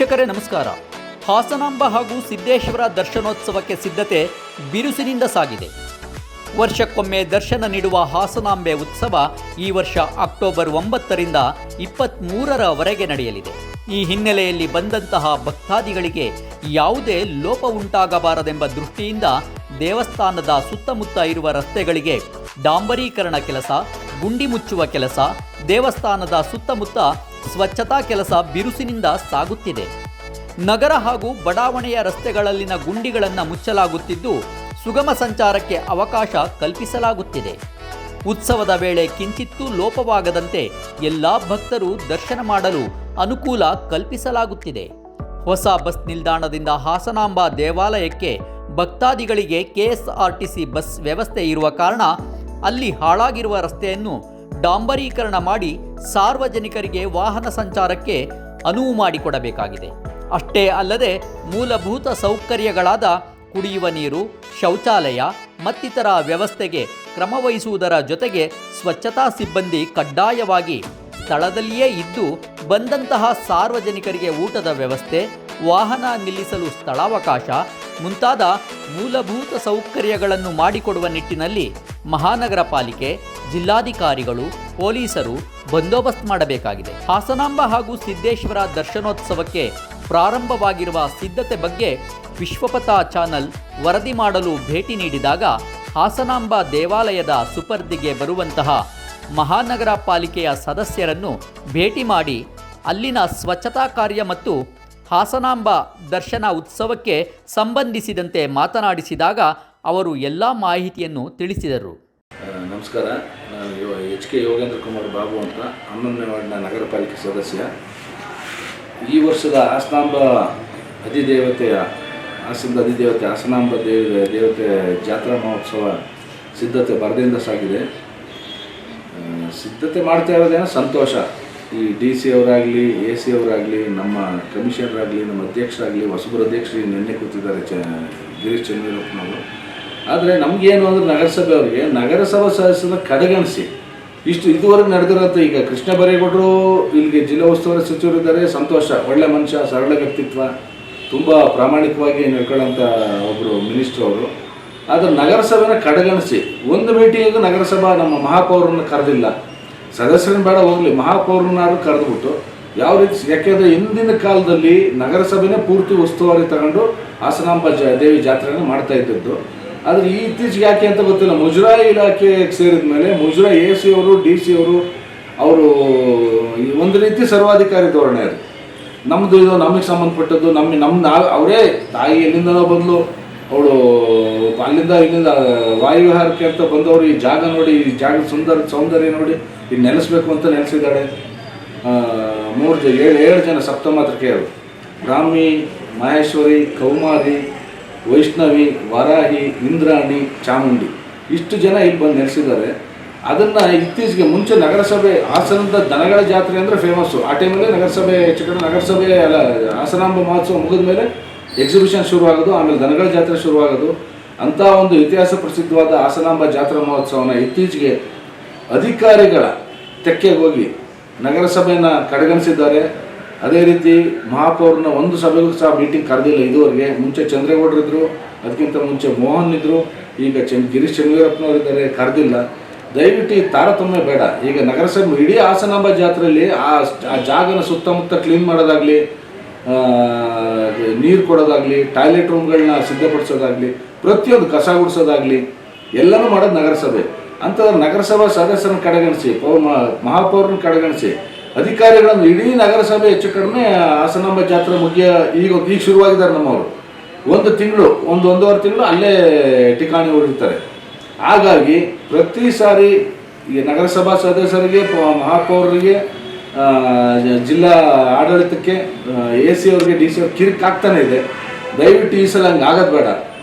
ವೀಕ್ಷಕರೇ ನಮಸ್ಕಾರ. ಹಾಸನಾಂಬ ಹಾಗೂ ಸಿದ್ದೇಶ್ವರ ದರ್ಶನೋತ್ಸವಕ್ಕೆ ಸಿದ್ಧತೆ ಬಿರುಸಿನಿಂದ ಸಾಗಿದೆ. ವರ್ಷಕ್ಕೊಮ್ಮೆ ದರ್ಶನ ನೀಡುವ ಹಾಸನಾಂಬೆ ಉತ್ಸವ ಈ ವರ್ಷ ಅಕ್ಟೋಬರ್ 9ರಿಂದ 23ರವರೆಗೆ ನಡೆಯಲಿದೆ. ಈ ಹಿನ್ನೆಲೆಯಲ್ಲಿ ಬಂದಂತಹ ಭಕ್ತಾದಿಗಳಿಗೆ ಯಾವುದೇ ಲೋಪ ಉಂಟಾಗಬಾರದೆಂಬ ದೃಷ್ಟಿಯಿಂದ ದೇವಸ್ಥಾನದ ಸುತ್ತಮುತ್ತ ಇರುವ ರಸ್ತೆಗಳಿಗೆ ಡಾಂಬರೀಕರಣ ಕೆಲಸ, ಗುಂಡಿ ಮುಚ್ಚುವ ಕೆಲಸ, ದೇವಸ್ಥಾನದ ಸುತ್ತಮುತ್ತ ಸ್ವಚ್ಛತಾ ಕೆಲಸ ಬಿರುಸಿನಿಂದ ಸಾಗುತ್ತಿದೆ. ನಗರ ಹಾಗೂ ಬಡಾವಣೆಯ ರಸ್ತೆಗಳಲ್ಲಿನ ಗುಂಡಿಗಳನ್ನು ಮುಚ್ಚಲಾಗುತ್ತಿದ್ದು ಸುಗಮ ಸಂಚಾರಕ್ಕೆ ಅವಕಾಶ ಕಲ್ಪಿಸಲಾಗುತ್ತಿದೆ. ಉತ್ಸವದ ವೇಳೆ ಕಿಂಚಿತ್ತೂ ಲೋಪವಾಗದಂತೆ ಎಲ್ಲ ಭಕ್ತರು ದರ್ಶನ ಮಾಡಲು ಅನುಕೂಲ ಕಲ್ಪಿಸಲಾಗುತ್ತಿದೆ. ಹೊಸ ಬಸ್ ನಿಲ್ದಾಣದಿಂದ ಹಾಸನಾಂಬ ದೇವಾಲಯಕ್ಕೆ ಭಕ್ತಾದಿಗಳಿಗೆ ಕೆಎಸ್ಆರ್ಟಿಸಿ ಬಸ್ ವ್ಯವಸ್ಥೆ ಇರುವ ಕಾರಣ ಅಲ್ಲಿ ಹಾಳಾಗಿರುವ ರಸ್ತೆಯನ್ನು ಡಾಂಬರೀಕರಣ ಮಾಡಿ ಸಾರ್ವಜನಿಕರಿಗೆ ವಾಹನ ಸಂಚಾರಕ್ಕೆ ಅನುವು ಮಾಡಿಕೊಡಬೇಕಾಗಿದೆ. ಅಷ್ಟೇ ಅಲ್ಲದೆ ಮೂಲಭೂತ ಸೌಕರ್ಯಗಳಾದ ಕುಡಿಯುವ ನೀರು, ಶೌಚಾಲಯ ಮತ್ತಿತರ ವ್ಯವಸ್ಥೆಗೆ ಕ್ರಮವಹಿಸುವುದರ ಜೊತೆಗೆ ಸ್ವಚ್ಛತಾ ಸಿಬ್ಬಂದಿ ಕಡ್ಡಾಯವಾಗಿ ಸ್ಥಳದಲ್ಲಿಯೇ ಇದ್ದು ಬಂದಂತಹ ಸಾರ್ವಜನಿಕರಿಗೆ ಊಟದ ವ್ಯವಸ್ಥೆ, ವಾಹನ ನಿಲ್ಲಿಸಲು ಸ್ಥಳಾವಕಾಶ ಮುಂತಾದ ಮೂಲಭೂತ ಸೌಕರ್ಯಗಳನ್ನು ಮಾಡಿಕೊಡುವ ನಿಟ್ಟಿನಲ್ಲಿ ಮಹಾನಗರ ಪಾಲಿಕೆ, ಜಿಲ್ಲಾಧಿಕಾರಿಗಳು, ಪೊಲೀಸರು ಬಂದೋಬಸ್ತ್ ಮಾಡಬೇಕಾಗಿದೆ. ಹಾಸನಾಂಬ ಹಾಗೂ ಸಿದ್ದೇಶ್ವರ ದರ್ಶನೋತ್ಸವಕ್ಕೆ ಪ್ರಾರಂಭವಾಗಿರುವ ಸಿದ್ಧತೆ ಬಗ್ಗೆ ವಿಶ್ವಪಥ ಚಾನಲ್ ವರದಿ ಮಾಡಲು ಭೇಟಿ ನೀಡಿದಾಗ ಹಾಸನಾಂಬ ದೇವಾಲಯದ ಸುಪರ್ದಿಗೆ ಬರುವಂತಹ ಮಹಾನಗರ ಪಾಲಿಕೆಯ ಸದಸ್ಯರನ್ನು ಭೇಟಿ ಮಾಡಿ ಅಲ್ಲಿನ ಸ್ವಚ್ಛತಾ ಕಾರ್ಯ ಮತ್ತು ಹಾಸನಾಂಬ ದರ್ಶನ ಉತ್ಸವಕ್ಕೆ ಸಂಬಂಧಿಸಿದಂತೆ ಮಾತನಾಡಿಸಿದಾಗ ಅವರು ಎಲ್ಲ ಮಾಹಿತಿಯನ್ನು ತಿಳಿಸಿದರು. ನಮಸ್ಕಾರ, ನಾನು HK ಯೋಗೇಂದ್ರ ಕುಮಾರ್ ಬಾಬು ಅಂತ 11ನೇ ವಾರ್ಡ್ನ ನಗರ ಪಾಲಿಕೆ ಸದಸ್ಯ. ಈ ವರ್ಷದ ಹಾಸನಾಂಬ ಅಧಿದೇವತೆ ಹಾಸನಾಂಬ ದೇವತೆ ಜಾತ್ರಾ ಮಹೋತ್ಸವ ಸಿದ್ಧತೆ ಭರದಿಂದ ಸಾಗಿದೆ. ಸಿದ್ಧತೆ ಮಾಡ್ತಾ ಇರೋದೇನೋ ಸಂತೋಷ. ಈ DC ಅವರಾಗಲಿ, AC ಅವರಾಗಲಿ, ನಮ್ಮ ಕಮಿಷನರಾಗಲಿ, ನಮ್ಮ ಅಧ್ಯಕ್ಷರಾಗಲಿ, ಹೊಸಬರ ಅಧ್ಯಕ್ಷರು ನಿನ್ನೆ ಕೂತಿದ್ದಾರೆ ಗಿರೀಶ್ ಚಂದ್ರಪ್ಪನವರು. ಆದರೆ ನಮಗೇನು ಅಂದರೆ ನಗರಸಭೆ ಅವರಿಗೆ ನಗರಸಭಾ ಸದಸ್ಯರ ಕಡೆಗಣಿಸಿ ಇದುವರೆಗೆ ನಡೆದಿರೋಂಥ ಈಗ ಕೃಷ್ಣ ಬೈರೇಗೌಡರು ಇಲ್ಲಿಗೆ ಜಿಲ್ಲಾ ಉಸ್ತುವಾರಿ ಸಚಿವರಿದ್ದಾರೆ, ಸಂತೋಷ, ಒಳ್ಳೆ ಮನುಷ್ಯ, ಸರಳ ವ್ಯಕ್ತಿತ್ವ, ತುಂಬ ಪ್ರಾಮಾಣಿಕವಾಗಿ ನಡ್ಕೊಳ್ಳೋಂಥ ಒಬ್ಬರು ಮಿನಿಸ್ಟ್ರು ಅವರು. ಆದರೆ ನಗರಸಭೆನ ಕಡೆಗಣಿಸಿ ಒಂದು ಮೀಟಿಂಗಿಗೂ ನಗರಸಭಾ ನಮ್ಮ ಮಹಾಪೌರನ್ನ ಕರೆದಿಲ್ಲ. ಸದಸ್ಯರನ್ನ ಬೇಡ ಹೋಗಲಿ, ಮಹಾಪೌರನ್ನಾರು ಕರೆದುಬಿಟ್ಟು ಯಾವ ರೀತಿ, ಯಾಕೆಂದರೆ ಹಿಂದಿನ ಕಾಲದಲ್ಲಿ ನಗರಸಭೆನೇ ಪೂರ್ತಿ ಉಸ್ತುವಾರಿ ತಗೊಂಡು ಹಾಸನಾಂಬ ದೇವಿ ಜಾತ್ರೆಯನ್ನು ಮಾಡ್ತಾ ಇದ್ದದ್ದು. ಆದರೆ ಇತ್ತೀಚೆಗೆ ಯಾಕೆ ಅಂತ ಗೊತ್ತಿಲ್ಲ, ಮುಜರಾಯಿ ಇಲಾಖೆಗೆ ಸೇರಿದ ಮೇಲೆ ಮುಜರಾಯಿ AC ಅವರು, DC ಅವರು ಒಂದು ರೀತಿ ಸರ್ವಾಧಿಕಾರಿ ಧೋರಣೆ. ಅದು ನಮ್ಮದು ಇದು ನಮಗೆ ಸಂಬಂಧಪಟ್ಟದ್ದು, ಅವರೇ ತಾಯಿ ಎಲ್ಲಿಂದನೋ ಬಂದು ಅವಳು ಅಲ್ಲಿಂದ ಇಲ್ಲಿಂದ ವಾಯುವಿಹಾರಕ್ಕೆ ಅಂತ ಬಂದವರು ಈ ಜಾಗ ನೋಡಿ, ಈ ಜಾಗದ ಸೌಂದರ್ಯ ನೋಡಿ ಇಲ್ಲಿ ನೆಲೆಸಬೇಕು ಅಂತ ನೆಲೆಸಿದ್ದಾಳೆ. 7 ಜನ ಸಪ್ತಮಾತೃಕೆಯರು, ಬ್ರಾಹ್ಮಿ, ಮಹೇಶ್ವರಿ, ಕೌಮಾರಿ, ವೈಷ್ಣವಿ, ವರಾಹಿ, ಇಂದ್ರಾಣಿ, ಚಾಮುಂಡಿ, ಇಷ್ಟು ಜನ ಇಲ್ಲಿ ಬಂದು ನೆಲೆಸಿದ್ದಾರೆ. ಅದನ್ನು ಇತ್ತೀಚೆಗೆ ಮುಂಚೆ ನಗರಸಭೆ ಹಾಸನದ ದನಗಳ ಜಾತ್ರೆ ಅಂದರೆ ಫೇಮಸ್ಸು. ಆ ಟೈಮಲ್ಲಿ ನಗರಸಭೆ ಹಾಸನಾಂಬ ಮಹೋತ್ಸವ ಮುಗಿದ ಮೇಲೆ ಎಕ್ಸಿಬಿಷನ್ ಶುರುವಾಗೋದು, ಆಮೇಲೆ ದನಗಳ ಜಾತ್ರೆ ಶುರುವಾಗೋದು. ಅಂಥ ಒಂದು ಇತಿಹಾಸ ಪ್ರಸಿದ್ಧವಾದ ಹಾಸನಾಂಬ ಜಾತ್ರಾ ಮಹೋತ್ಸವನ ಇತ್ತೀಚೆಗೆ ಅಧಿಕಾರಿಗಳ ತೆಕ್ಕೆಗೆ ಹೋಗಿ ನಗರಸಭೆಯನ್ನು ಕಡೆಗಣಿಸಿದ್ದಾರೆ. ಅದೇ ರೀತಿ ಮಹಾಪೌರನ ಒಂದು ಸಭೆಗೂ ಸಹ ಮೀಟಿಂಗ್ ಕರೆದಿಲ್ಲ ಇದುವರೆಗೆ. ಮುಂಚೆ ಚಂದ್ರೇಗೌಡರಿದ್ದರು, ಅದಕ್ಕಿಂತ ಮುಂಚೆ ಮೋಹನ್ ಇದ್ದರು, ಈಗ ಗಿರೀಶ್ ಚಂದ್ರಪ್ಪನವರಿದ್ದಾರೆ, ಕರೆದಿಲ್ಲ. ದಯವಿಟ್ಟು ಈ ತಾರತಮ್ಯ ಬೇಡ. ಈಗ ನಗರಸಭೆ ಇಡೀ ಹಾಸನಾಂಬ ಜಾತ್ರೆಯಲ್ಲಿ ಆ ಜಾಗನ ಸುತ್ತಮುತ್ತ ಕ್ಲೀನ್ ಮಾಡೋದಾಗಲಿ, ನೀರು ಕೊಡೋದಾಗಲಿ, ಟಾಯ್ಲೆಟ್ ರೂಮ್ಗಳನ್ನ ಸಿದ್ಧಪಡಿಸೋದಾಗಲಿ, ಪ್ರತಿಯೊಂದು ಕಸ ಗುಡಿಸೋದಾಗಲಿ ಎಲ್ಲನೂ ಮಾಡೋದು ನಗರಸಭೆ. ಅಂಥದ್ದು ನಗರಸಭಾ ಸದಸ್ಯರನ್ನು ಕಡೆಗಣಿಸಿ, ಮಹಾಪೌರನ ಕಡೆಗಣಿಸಿ, ಅಧಿಕಾರಿಗಳನ್ನು ಇಡೀ ನಗರಸಭೆ ಹೆಚ್ಚು ಕಡಿಮೆ ಹಾಸನಾಂಬ ಜಾತ್ರೆ ಈಗ ಶುರುವಾಗಿದ್ದಾರೆ ನಮ್ಮವರು. ಒಂದೂವರೆ ತಿಂಗಳು ಅಲ್ಲೇ ಠಿಕಾಣಿ ಹೊಡಿತಾರೆ. ಹಾಗಾಗಿ ಪ್ರತಿ ಸಾರಿ ಈ ನಗರಸಭಾ ಸದಸ್ಯರಿಗೆ, ಮಹಾಪೌರರಿಗೆ, ಜಿಲ್ಲಾ ಆಡಳಿತಕ್ಕೆ, AC ಅವರಿಗೆ, DC ಅವ್ರಿಗೆ ಕಿರಿಕಾಗ್ತಾನೆ ಇದೆ. ದಯವಿಟ್ಟು ಈ ಸಲ ಹಂಗೆ ಆಗೋದು ಬೇಡ.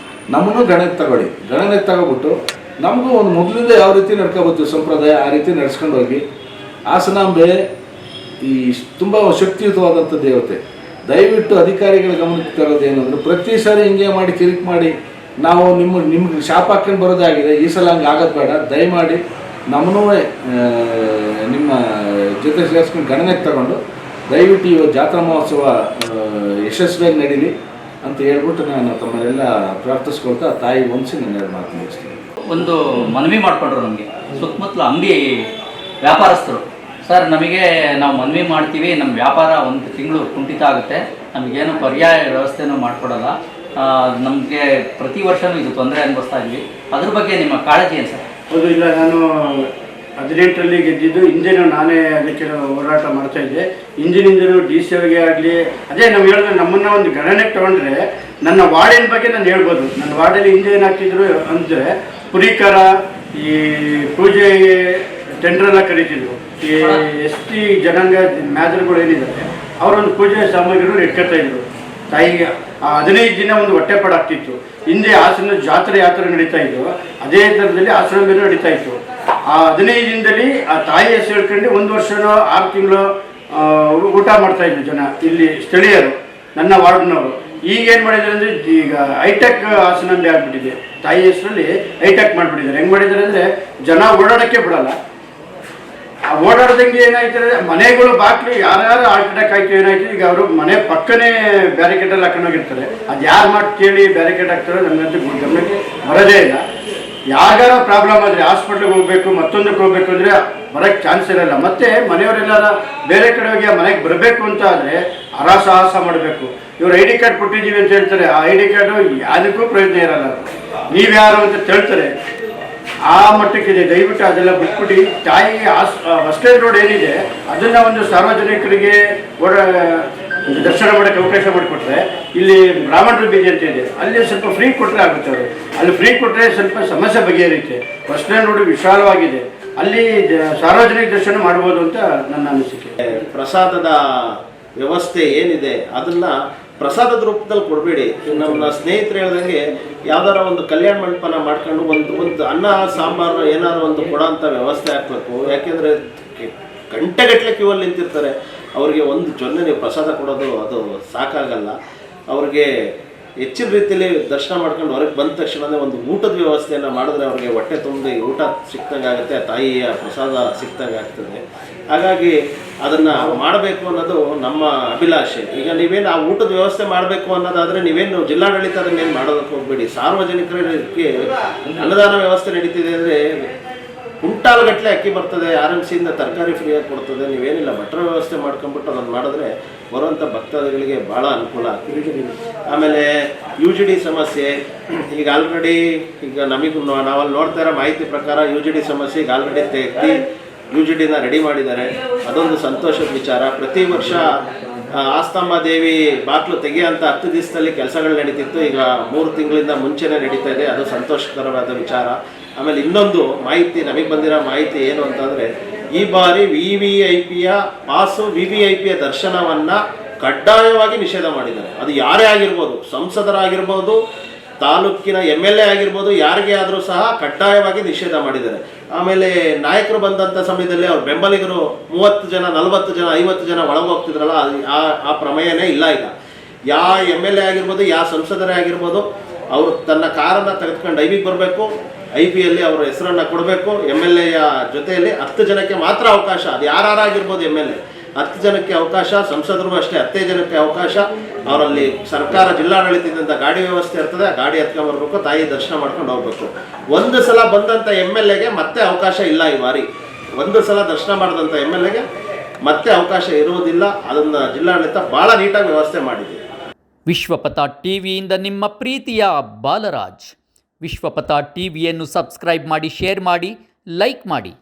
ನಮ್ಮನ್ನು ಗಣನೆಗೆ ತಗೊಬಿಟ್ಟು ನಮಗೂ ಒಂದು ಮೊದಲಿಂದ ಯಾವ ರೀತಿ ನಡ್ಕೊಬರ್ತೀವಿ ಸಂಪ್ರದಾಯ, ಆ ರೀತಿ ನಡ್ಸ್ಕೊಂಡು ಹೋಗಿ. ಹಾಸನಾಂಬೆ ಈ ತುಂಬ ಶಕ್ತಿಯುತವಾದಂಥ ದೇವತೆ. ದಯವಿಟ್ಟು ಅಧಿಕಾರಿಗಳ ಗಮನಕ್ಕೆ ತರೋದೇನು ಅಂದರೆ ಪ್ರತಿ ಸಾರಿ ಹಿಂಗೆ ಮಾಡಿ ಕಿರಿಕ್ ಮಾಡಿ ನಾವು ನಿಮ್ಗೆ ಶಾಪ್ ಹಾಕ್ಕೊಂಡು ಬರೋದಾಗಿದೆ. ಈ ಸಲ ಹಂಗೆ ಆಗೋದು ಬೇಡ. ದಯಮಾಡಿ ನಮ್ಮನ್ನೂ ನಿಮ್ಮ ಜೊತೆ ಸೇರಿಸ್ಕೊಂಡು ಗಣನೆಗೆ ತಗೊಂಡು ದಯವಿಟ್ಟು ಈ ಜಾತ್ರಾ ಮಹೋತ್ಸವ ಯಶಸ್ವಿಯಾಗಿ ನಡೀಲಿ ಅಂತ ಹೇಳ್ಬಿಟ್ಟು ನಾನು ತಮ್ಮನ್ನೆಲ್ಲ ಪ್ರಾರ್ಥಿಸ್ಕೊಳ್ತಾ ತಾಯಿ ವಂಶಿ ನನ್ನ ಎರಡು ಮಾತು ಮುಗಿಸ್ತೀನಿ. ಒಂದು ಮನವಿ ಮಾಡಿಕೊಂಡ್ರು ನಮಗೆ ಸುತ್ತಮುತ್ತಲ ಅಂಗಡಿ ವ್ಯಾಪಾರಸ್ಥರು, ಸರ್ ನಮಗೆ ನಾವು ಮನವಿ ಮಾಡ್ತೀವಿ, ನಮ್ಮ ವ್ಯಾಪಾರ ಒಂದು ತಿಂಗಳು ಕುಂಠಿತ ಆಗುತ್ತೆ, ನಮಗೇನು ಪರ್ಯಾಯ ವ್ಯವಸ್ಥೆನೂ ಮಾಡಿಕೊಡಲ್ಲ, ನಮಗೆ ಪ್ರತಿ ವರ್ಷವೂ ಇದು ತೊಂದರೆ ಅನುಭವಿಸ್ತಾ ಇದ್ವಿ, ಅದ್ರ ಬಗ್ಗೆ ನಿಮ್ಮ ಕಾಳಜಿ ಏನು ಸರ್? ಹೌದು, ಇಲ್ಲ ನಾನು 18ರಲ್ಲಿ ಗೆದ್ದಿದ್ದು, ಹಿಂದೆನೂ ನಾನೇ ಅದಕ್ಕೆ ಹೋರಾಟ ಮಾಡ್ತಾ ಇದ್ದೆ. ಹಿಂದಿನಿಂದಲೂ DC ಅವರಿಗೆ ಆಗಲಿ, ಅದೇ ನಾವು ಹೇಳಿದ್ರೆ ನಮ್ಮನ್ನು ಒಂದು ಗಣನೆಗೆ ತಗೊಂಡ್ರೆ ನನ್ನ ವಾರ್ಡಿನ ಬಗ್ಗೆ ನಾನು ಹೇಳ್ಬೋದು. ನನ್ನ ವಾರ್ಡಲ್ಲಿ ಹಿಂದೆ ಏನಾಗ್ತಿದ್ರು ಅಂದರೆ ಪುರೀಕರ, ಈ ಪೂಜೆಗೆ ಟೆಂಡ್ರೆಲ್ಲ ಕರೀತಿದ್ರು. ಈ ST ಜನಾಂಗ ಮ್ಯಾದರ್ಗಳು ಏನಿದ್ದಾರೆ ಅವರೊಂದು ಪೂಜೆ ಸಾಮಗ್ರಿಗಳು ಇಟ್ಕೊತಾ ಇದ್ರು. ತಾಯಿಗೆ 15 ದಿನ ಒಂದು ಹೊಟ್ಟೆಪಾಡು ಆಗ್ತಿತ್ತು. ಹಿಂದೆ ಹಾಸನ ಜಾತ್ರೆ ನಡೀತಾ ಇತ್ತು, ಅದೇ ಥರದಲ್ಲಿ ಹಾಸನ ಮೇಲೆ ನಡೀತಾ ಇತ್ತು. ಆ 15 ದಿನದಲ್ಲಿ ಆ ತಾಯಿ ಹೆಸರು ಹೇಳ್ಕೊಂಡು 1 ವರ್ಷನೋ 6 ತಿಂಗಳು ಊಟ ಮಾಡ್ತಾ ಇದ್ರು ಜನ, ಇಲ್ಲಿ ಸ್ಥಳೀಯರು, ನನ್ನ ವಾರ್ಡ್ನವರು. ಈಗ ಏನು ಮಾಡಿದ್ದಾರೆ ಅಂದರೆ, ಈಗ ಹೈಟೆಕ್ ಹಾಸನಂಬಿ ಆಗಿಬಿಟ್ಟಿದೆ. ತಾಯಿ ಹೆಸರಲ್ಲಿ ಹೈಟೆಕ್ ಮಾಡಿಬಿಟ್ಟಿದ್ದಾರೆ. ಹೆಂಗೆ ಮಾಡಿದ್ದಾರೆ ಅಂದರೆ, ಜನ ಓಡಾಡೋಕ್ಕೆ ಬಿಡಲ್ಲ. ಆ ಓಡಾಡ್ದಂಗೆ ಏನಾಯ್ತದೆ, ಮನೆಗಳು ಬಾಕ್ಲಿ ಯಾರ್ಯಾರು ಹಾರ್ಟ್ ಅಟ್ಯಾಕ್ ಆಯ್ತು ಏನಾಯ್ತು, ಈಗ ಅವರು ಮನೆ ಪಕ್ಕನೇ ಬ್ಯಾರಿಕೇಡಲ್ಲಿ ಹಾಕೊಂಡೋಗಿರ್ತಾರೆ. ಅದು ಯಾರು ಮಾಡಿ ಕೇಳಿ ಬ್ಯಾರಿಕೇಡ್ ಹಾಕ್ತಾರೋ ನಮಗಂತೂ ಗಮನಕ್ಕೆ ಬರೋದೇ ಇಲ್ಲ. ಯಾರಿಗಾರ ಪ್ರಾಬ್ಲಮ್ ಆದರೆ ಹಾಸ್ಪಿಟ್ಲಿಗೆ ಹೋಗಬೇಕು, ಮತ್ತೊಂದಕ್ಕೆ ಹೋಗ್ಬೇಕು ಅಂದರೆ ಬರೋಕ್ಕೆ ಚಾನ್ಸ್ ಇರೋಲ್ಲ. ಮತ್ತು ಮನೆಯವರೆಲ್ಲರ ಬೇರೆ ಕಡೆ ಹೋಗಿ ಆ ಮನೆಗೆ ಬರಬೇಕು ಅಂತ ಆದರೆ ಹರಸಾಹಸ ಮಾಡಬೇಕು. ಇವರು ID ಕಾರ್ಡ್ ಕೊಟ್ಟಿದ್ದೀವಿ ಅಂತ ಹೇಳ್ತಾರೆ, ಆ ID ಕಾರ್ಡು ಯಾವುದಕ್ಕೂ ಪ್ರಯೋಜನ ಇರಲ್ಲ. ನೀವ್ಯಾರು ಅಂತ ಹೇಳ್ತಾರೆ, ಆ ಮಟ್ಟಕ್ಕಿದೆ. ದಯವಿಟ್ಟು ಅದೆಲ್ಲ ಬಿಟ್ಬಿಟ್ಟು ತಾಯಿ ಹೊಸ್ಟೇಜ್ ರೋಡ್ ಏನಿದೆ ಅದನ್ನು ಒಂದು ಸಾರ್ವಜನಿಕರಿಗೆ ದರ್ಶನ ಮಾಡೋಕ್ಕೆ ಅವಕಾಶ ಮಾಡಿಕೊಟ್ರೆ, ಇಲ್ಲಿ ಬ್ರಾಹ್ಮಣರ ಬೀದಿ ಅಂತ ಇದೆ, ಅಲ್ಲಿ ಸ್ವಲ್ಪ ಫ್ರೀ ಕೊಟ್ಟರೆ ಆಗುತ್ತೆ. ಅವರು ಅಲ್ಲಿ ಫ್ರೀ ಕೊಟ್ಟರೆ ಸ್ವಲ್ಪ ಸಮಸ್ಯೆ ಬಗೆಹರಿಯುತ್ತೆ. ಹೊಸ್ಟೇಜ್ ರೋಡ್ ವಿಶಾಲವಾಗಿದೆ, ಅಲ್ಲಿ ಸಾರ್ವಜನಿಕ ದರ್ಶನ ಮಾಡ್ಬೋದು ಅಂತ ನನ್ನ ಅನಿಸಿಕೆ. ಪ್ರಸಾದದ ವ್ಯವಸ್ಥೆ ಏನಿದೆ ಅದನ್ನು ಪ್ರಸಾದದ ರೂಪದಲ್ಲಿ ಕೊಡಬೇಡಿ. ನಮ್ಮ ಸ್ನೇಹಿತರು ಹೇಳ್ದಂಗೆ ಯಾವ್ದಾರ ಒಂದು ಕಲ್ಯಾಣ ಮಂಟಪನ ಮಾಡ್ಕೊಂಡು ಒಂದು ಅನ್ನ ಸಾಂಬಾರು ಏನಾದ್ರು ಒಂದು ಕೊಡೋಂಥ ವ್ಯವಸ್ಥೆ ಹಾಕಬೇಕು. ಯಾಕೆಂದರೆ ಗಂಟೆಗಟ್ಟಲೆ ಕ್ಯೂವಲ್ಲಿ ನಿಂತಿರ್ತಾರೆ, ಅವ್ರಿಗೆ ಒಂದು ಜೊನ್ನೆ ನೀವು ಪ್ರಸಾದ ಕೊಡೋದು ಅದು ಸಾಕಾಗಲ್ಲ. ಅವ್ರಿಗೆ ಹೆಚ್ಚಿನ ರೀತಿಯಲ್ಲಿ ದರ್ಶನ ಮಾಡ್ಕೊಂಡು ಹೊರಗೆ ಬಂದ ತಕ್ಷಣವೇ ಒಂದು ಊಟದ ವ್ಯವಸ್ಥೆಯನ್ನು ಮಾಡಿದ್ರೆ ಅವ್ರಿಗೆ ಹೊಟ್ಟೆ ತುಂಬಿ ಊಟ ಸಿಕ್ತಂಗೆ ಆಗುತ್ತೆ, ತಾಯಿಯ ಪ್ರಸಾದ ಸಿಕ್ತಂಗೆ ಆಗ್ತದೆ. ಹಾಗಾಗಿ ಅದನ್ನು ಮಾಡಬೇಕು ಅನ್ನೋದು ನಮ್ಮ ಅಭಿಲಾಷೆ. ಈಗ ನೀವೇನು ಆ ಊಟದ ವ್ಯವಸ್ಥೆ ಮಾಡಬೇಕು ಅನ್ನೋದಾದರೆ ನೀವೇನು ಜಿಲ್ಲಾಡಳಿತ ಅದನ್ನೇನು ಮಾಡೋದಕ್ಕೆ ಹೋಗಬೇಡಿ. ಸಾರ್ವಜನಿಕರಿಗೆ ಅನ್ನದಾನ ವ್ಯವಸ್ಥೆ ನಡೀತಿದೆ ಅಂದರೆ ಕುಂಟಾಲ್ಗಟ್ಟಲೆ ಅಕ್ಕಿ ಬರ್ತದೆ, RMCಯಿಂದ ತರಕಾರಿ ಫ್ರೀಯಾಗಿ ಕೊಡ್ತದೆ. ನೀವೇನಿಲ್ಲ ಭಟ್ರ ವ್ಯವಸ್ಥೆ ಮಾಡ್ಕೊಂಬಿಟ್ಟು ಅದನ್ನು ಮಾಡಿದ್ರೆ ಬರುವಂಥ ಭಕ್ತಾದಿಗಳಿಗೆ ಭಾಳ ಅನುಕೂಲ ಆಗ್ತದೆ. ಆಮೇಲೆ UGD ಸಮಸ್ಯೆ ಈಗ ಆಲ್ರೆಡಿ ಈಗ ನಮಗೂ ನಾವಲ್ಲಿ ನೋಡ್ತಾ ಇರೋ ಮಾಹಿತಿ ಪ್ರಕಾರ UGD ಸಮಸ್ಯೆ ಈಗ ಆಲ್ರೆಡಿ ತೆಗ್ದು UGDನ ರೆಡಿ ಮಾಡಿದ್ದಾರೆ. ಅದೊಂದು ಸಂತೋಷದ ವಿಚಾರ. ಪ್ರತಿ ವರ್ಷ ಆಸ್ತಂಬ ದೇವಿ ಬಾಗಿಲು ತೆಗೆಯೋಂಥ 10 ದಿವಸದಲ್ಲಿ ಕೆಲಸಗಳು ನಡೀತಿತ್ತು, ಈಗ 3 ತಿಂಗಳಿಂದ ಮುಂಚೆನೇ ನಡೀತಾ ಇದೆ. ಅದು ಸಂತೋಷಕರವಾದ ವಿಚಾರ. ಆಮೇಲೆ ಇನ್ನೊಂದು ಮಾಹಿತಿ ನಮಗೆ ಬಂದಿರೋ ಮಾಹಿತಿ ಏನು ಅಂತಂದರೆ, ಈ ಬಾರಿ VVIPಯ ಪಾಸು VVIPಯ ದರ್ಶನವನ್ನು ಕಡ್ಡಾಯವಾಗಿ ನಿಷೇಧ ಮಾಡಿದ್ದಾರೆ. ಅದು ಯಾರೇ ಆಗಿರ್ಬೋದು, ಸಂಸದರಾಗಿರ್ಬೋದು, ತಾಲೂಕಿನ MLA ಆಗಿರ್ಬೋದು, ಯಾರಿಗೆ ಆದರೂ ಸಹ ಕಡ್ಡಾಯವಾಗಿ ನಿಷೇಧ ಮಾಡಿದ್ದಾರೆ. ಆಮೇಲೆ ನಾಯಕರು ಬಂದಂಥ ಸಮಯದಲ್ಲಿ ಅವ್ರ ಬೆಂಬಲಿಗರು 30 ಜನ 40 ಜನ 50 ಜನ ಒಳಗೆ ಹೋಗ್ತಿದ್ರಲ್ಲ, ಆ ಪ್ರಮೇಯನೇ ಇಲ್ಲ. ಈಗ ಯಾವ MLA ಆಗಿರ್ಬೋದು, ಯಾವ ಸಂಸದರೇ ಆಗಿರ್ಬೋದು, ಅವರು ತನ್ನ ಕಾರನ್ನು ತೆಗೆದುಕೊಂಡು IBಗೆ ಬರಬೇಕು, IBಯಲ್ಲಿ ಅವರ ಹೆಸರನ್ನು ಕೊಡಬೇಕು. MLAಯ ಜೊತೆಯಲ್ಲಿ 10 ಜನಕ್ಕೆ ಮಾತ್ರ ಅವಕಾಶ. ಅದು ಯಾರಾಗಿರ್ಬೋದು, MLA 10 ಜನಕ್ಕೆ ಅವಕಾಶ, ಸಂಸದರು ಅಷ್ಟೇ 10 ಜನಕ್ಕೆ ಅವಕಾಶ. ಅವರಲ್ಲಿ ಸರ್ಕಾರ ಜಿಲ್ಲಾಡಳಿತದಿಂದ ಗಾಡಿ ವ್ಯವಸ್ಥೆ ಇರ್ತದೆ, ಆ ಗಾಡಿ ಎತ್ಕೊಂಡ್ಬರ್ಬೇಕು, ತಾಯಿ ದರ್ಶನ ಮಾಡ್ಕೊಂಡು ಹೋಗ್ಬೇಕು. ಒಂದು ಸಲ ಬಂದಂಥ MLAಗೆ ಮತ್ತೆ ಅವಕಾಶ ಇಲ್ಲ. ಈ ಬಾರಿ ಒಂದು ಸಲ ದರ್ಶನ ಮಾಡಿದಂಥ MLAಗೆ ಮತ್ತೆ ಅವಕಾಶ ಇರುವುದಿಲ್ಲ. ಅದನ್ನು ಜಿಲ್ಲಾಡಳಿತ ಭಾಳ ನೀಟಾಗಿ ವ್ಯವಸ್ಥೆ ಮಾಡಿದೆ. ವಿಶ್ವಪಥ ಟಿವಿಯಿಂದ ನಿಮ್ಮ ಪ್ರೀತಿಯ ಬಾಲರಾಜ್. ವಿಶ್ವಪಥ ಟಿವಿಯನ್ನು ಸಬ್ಸ್ಕ್ರೈಬ್ ಮಾಡಿ, ಶೇರ್ ಮಾಡಿ, ಲೈಕ್ ಮಾಡಿ.